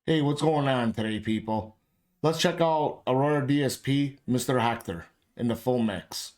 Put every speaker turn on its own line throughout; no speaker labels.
Hey, what's going on today, people? Let's check out Aurora DSP, Mr. Hector, in the full mix.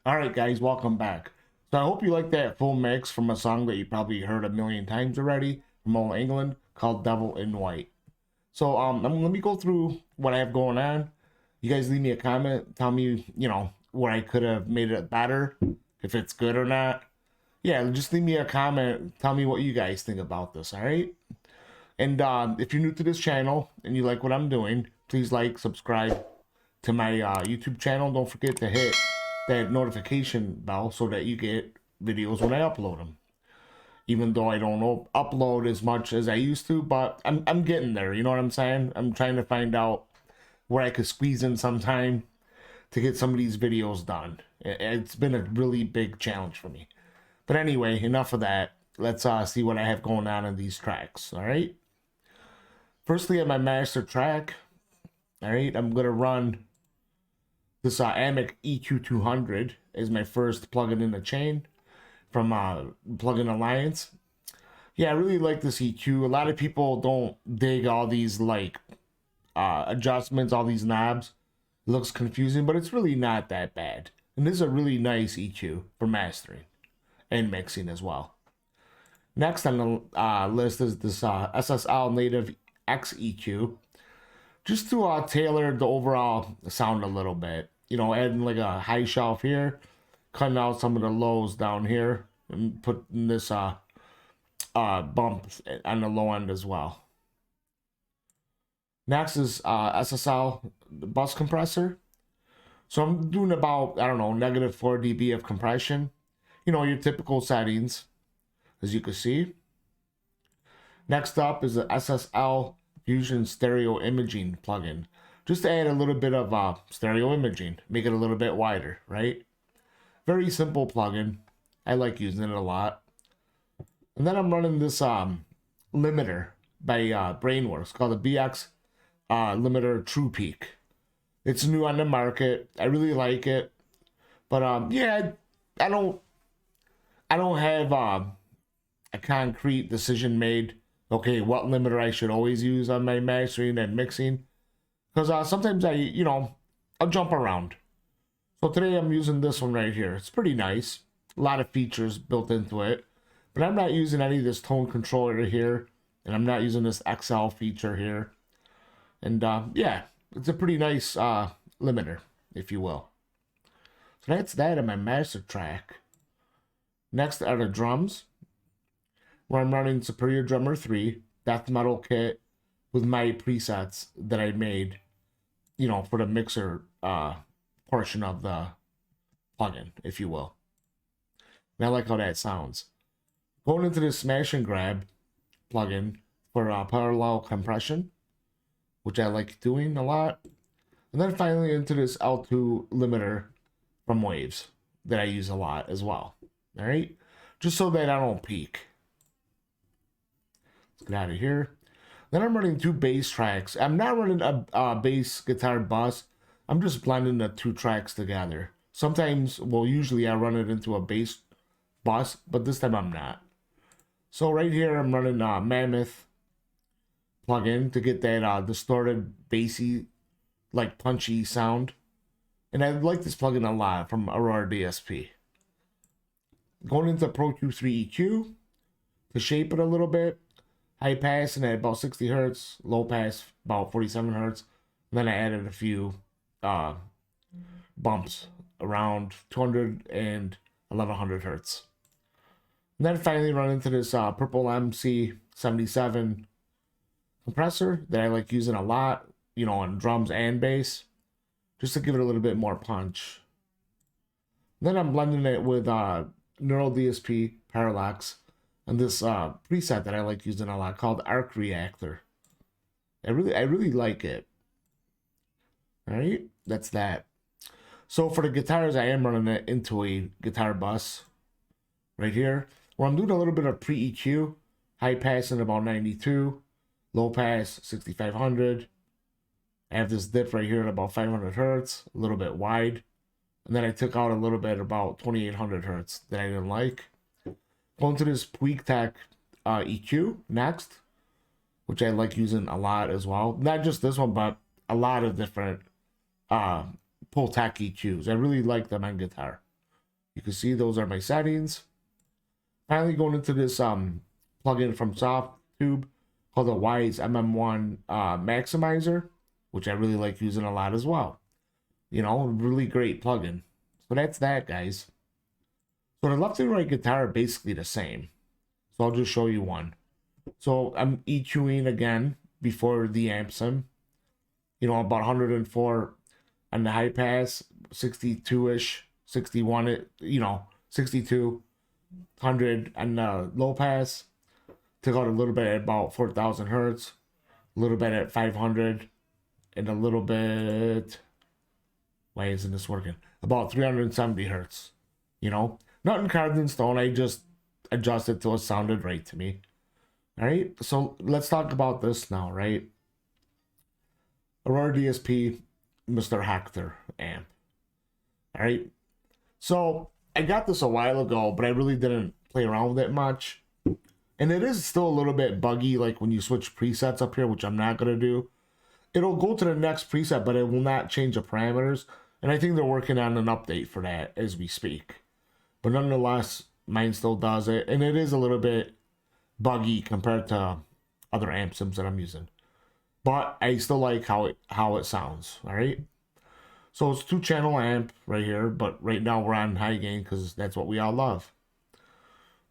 Alright guys, welcome back. So I hope you like that full mix from a song that you probably heard a million times already from Old England called Devil in White. So let me go through what I have going on. You guys leave me a comment, tell me, where I could have made it better, if it's good or not. Yeah, just leave me a comment, tell me what you guys think about this, alright? And if you're new to this channel and you like what I'm doing, please like, subscribe to my YouTube channel. Don't forget to hit that notification bell so that you get videos when I upload them. Even though I don't upload as much as I used to, but I'm getting there. You know what I'm saying? I'm trying to find out where I could squeeze in some time to get some of these videos done. It's been a really big challenge for me. But anyway, enough of that. Let's see what I have going on in these tracks. All right. Firstly, at my master track, all right, I'm gonna run this Amic EQ200 is my first plugin in the chain from Plugin Alliance. yeah, I really like this EQ. A lot of people don't dig all these like adjustments, all these knobs. It looks confusing, but it's really not that bad. And this is a really nice EQ for mastering and mixing as well. Next on the list is this SSL native X EQ, just to tailor the overall sound a little bit. You know, adding like a high shelf here, cutting out some of the lows down here, and putting this bump on the low end as well. Next is SSL bus compressor. So I'm doing about, I don't know, negative 4 dB of compression. You know, your typical settings, as you can see. Next up is the SSL Fusion Stereo Imaging plugin. Just to add a little bit of stereo imaging, make it a little bit wider, right? Very simple plugin. I like using it a lot. And then I'm running this limiter by Brainworks called the BX limiter True Peak. It's new on the market. I really like it, but yeah, I don't have a concrete decision made. Okay, what limiter I should always use on my mastering and mixing, because sometimes I'll jump around. So today I'm using this one right here. It's pretty nice. A lot of features built into it, but I'm not using any of this tone controller here, and I'm not using this XL feature here. And yeah, it's a pretty nice limiter, if you will. So that's that on my master track. Next are the drums, where I'm running Superior Drummer 3 Death Metal kit with my presets that I made, you know, for the mixer portion of the plugin, if you will. And I like how that sounds. Going into the Smash and Grab plugin for parallel compression, which I like doing a lot. And then finally into this L2 limiter from Waves that I use a lot as well. All right, just so that I don't peak. Let's get out of here. Then I'm running 2 bass tracks. I'm not running a bass guitar bus. I'm just blending the 2 tracks together. Sometimes, well, usually I run it into a bass bus, but this time I'm not. So right here I'm running Mammoth plugin to get that distorted, bassy, like punchy sound. And I like this plugin a lot from Aurora DSP. Going into Pro Q3 EQ to shape it a little bit. High pass and at about 60 hertz, low pass about 47 hertz. And then I added a few bumps around 200 and 1100 hertz. And then finally run into this Purple MC77 compressor that I like using a lot, you know, on drums and bass, just to give it a little bit more punch. Then I'm blending it with Neural DSP Parallax and this preset that I like using a lot called Arc Reactor. I really like it. All right, that's that. So for the guitars, I am running it into a guitar bus right here, where I'm doing a little bit of pre-EQ, high pass in about 92, low pass 6500. I have this dip right here at about 500 hertz, a little bit wide. And then I took out a little bit about 2800 hertz that I didn't like. Going to this Puig Tech EQ next, which I like using a lot as well. Not just this one, but a lot of different Pull Tech EQs. I really like them on guitar. You can see those are my settings. Finally going into this plugin from SoftTube called the Wise MM1 Maximizer, which I really like using a lot as well. You know, really great plugin. So that's that, guys. So the left and right guitar are basically the same. So I'll just show you one. So I'm EQing again before the amps in. You know, about 104 on the high pass, 62-ish, 61, you know, 62, 100 on the low pass. Took out a little bit at about 4,000 hertz, a little bit at 500, and a little bit, why isn't this working? About 370 hertz, you know? Nothing carved in stone, I just adjusted till it sounded right to me. All right, so let's talk about this now, right? Aurora DSP, Mr. Hector amp. All right, so I got this a while ago, but I really didn't play around with it much. And it is still a little bit buggy, like when you switch presets up here, which I'm not going to do. It'll go to the next preset, but it will not change the parameters. And I think they're working on an update for that as we speak. But nonetheless, mine still does it. And it is a little bit buggy compared to other amp sims that I'm using. But I still like how it sounds, all right? So it's 2-channel amp right here, but right now we're on high gain because that's what we all love.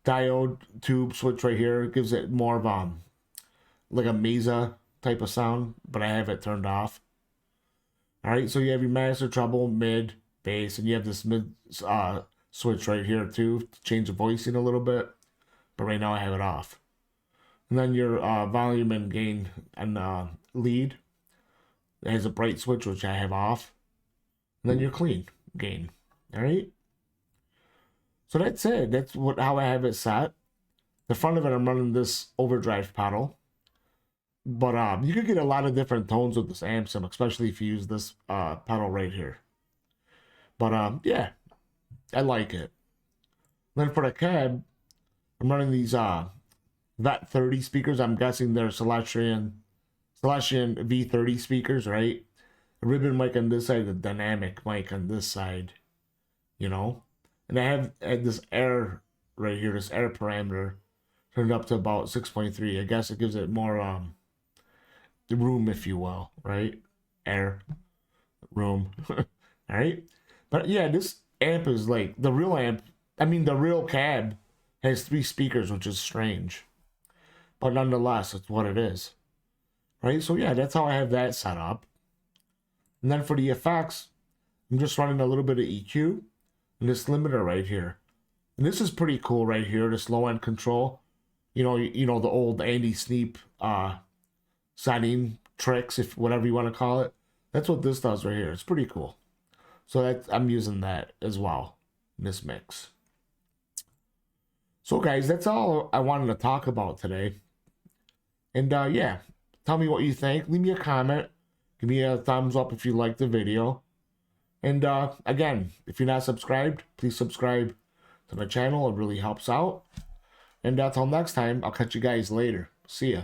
Diode tube switch right here gives it more of like a mesa type of sound, but I have it turned off. All right, so you have your master, treble, mid, bass, and you have this mid switch right here too to change the voicing a little bit, but right now I have it off. And then your volume and gain and lead, it has a bright switch which I have off. And then your clean gain. All right. So that's it. That's how I have it set. The front of it, I'm running this overdrive pedal. But you could get a lot of different tones with this amp sim, especially if you use this pedal right here. But yeah, I like it. Then for the cab, I'm running these VET 30 speakers. I'm guessing they're Celestion V30 speakers, right? A ribbon mic on this side, the dynamic mic on this side, you know? And I have this air right here, this air parameter, turned up to about 6.3. I guess it gives it more room, if you will, right? Air, room, all right? But yeah, this amp is like, the real cab has 3 speakers, which is strange. But nonetheless, it's what it is, right? So yeah, that's how I have that set up. And then for the effects, I'm just running a little bit of EQ and this limiter right here. And this is pretty cool right here, this low end control. You know the old Andy Sneap setting tricks, if whatever you want to call it. That's what this does right here. It's pretty cool. So I'm using that as well in this mix. So guys, that's all I wanted to talk about today. And yeah, tell me what you think. Leave me a comment. Give me a thumbs up if you like the video. And again, if you're not subscribed, please subscribe to my channel. It really helps out. And until next time, I'll catch you guys later. See ya.